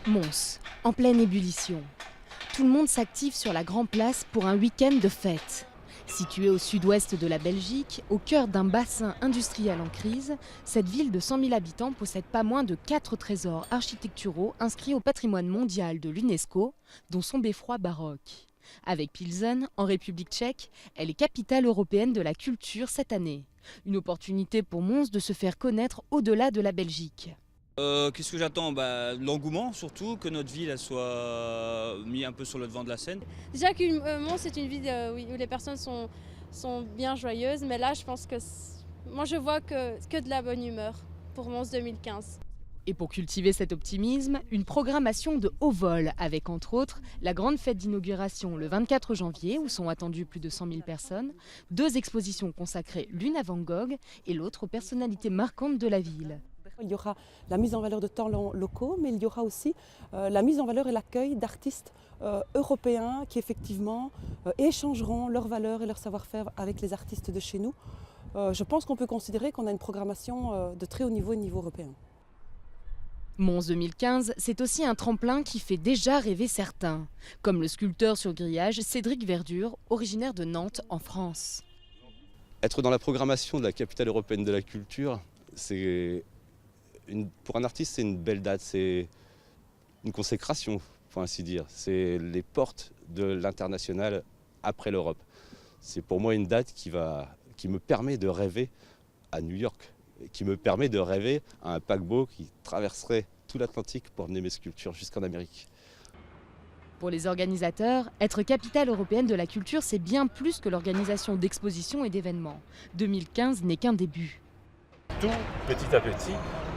Mons, en pleine ébullition. Tout le monde s'active sur la Grand Place pour un week-end de fête. Située au sud-ouest de la Belgique, au cœur d'un bassin industriel en crise, cette ville de 100 000 habitants possède pas moins de 4 trésors architecturaux inscrits au patrimoine mondial de l'UNESCO, dont son beffroi baroque. Avec Pilsen, en République tchèque, elle est capitale européenne de la culture cette année. Une opportunité pour Mons de se faire connaître au-delà de la Belgique. Qu'est-ce que j'attends? L'engouement surtout, que notre ville elle soit mise un peu sur le devant de la scène. Déjà que Mons c'est une ville où les personnes sont bien joyeuses, mais là je pense que moi je vois que de la bonne humeur pour Mons 2015. Et pour cultiver cet optimisme, une programmation de haut vol avec entre autres la grande fête d'inauguration le 24 janvier où sont attendues plus de 100 000 personnes, 2 expositions consacrées, l'une à Van Gogh et l'autre aux personnalités marquantes de la ville. Il y aura la mise en valeur de talents locaux, mais il y aura aussi la mise en valeur et l'accueil d'artistes européens qui effectivement échangeront leurs valeurs et leur savoir-faire avec les artistes de chez nous. Je pense qu'on peut considérer qu'on a une programmation de très haut niveau et de niveau européen. Mons 2015, c'est aussi un tremplin qui fait déjà rêver certains, comme le sculpteur sur grillage Cédric Verdure, originaire de Nantes en France. Être dans la programmation de la capitale européenne de la culture, pour un artiste, c'est une belle date, c'est une consécration, pour ainsi dire. C'est les portes de l'international après l'Europe. C'est pour moi une date qui me permet de rêver à New York, qui me permet de rêver à un paquebot qui traverserait tout l'Atlantique pour emmener mes sculptures jusqu'en Amérique. Pour les organisateurs, être capitale européenne de la culture, c'est bien plus que l'organisation d'expositions et d'événements. 2015 n'est qu'un début. Tout petit à petit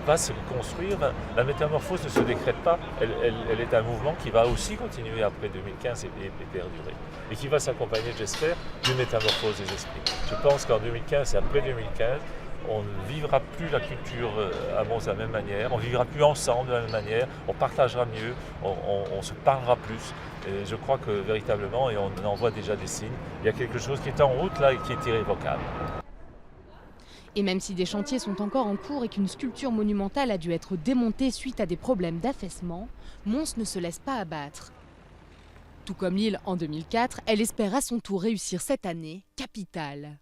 va se construire. La métamorphose ne se décrète pas, elle est un mouvement qui va aussi continuer après 2015 et perdurer. Et qui va s'accompagner, j'espère, d'une métamorphose des esprits. Je pense qu'en 2015 et après 2015, on ne vivra plus la culture à Mons de la même manière, on ne vivra plus ensemble de la même manière, on partagera mieux, on se parlera plus. Et je crois que véritablement, et on en voit déjà des signes, il y a quelque chose qui est en route là et qui est irrévocable. Et même si des chantiers sont encore en cours et qu'une sculpture monumentale a dû être démontée suite à des problèmes d'affaissement, Mons ne se laisse pas abattre. Tout comme Lille en 2004, elle espère à son tour réussir cette année capitale.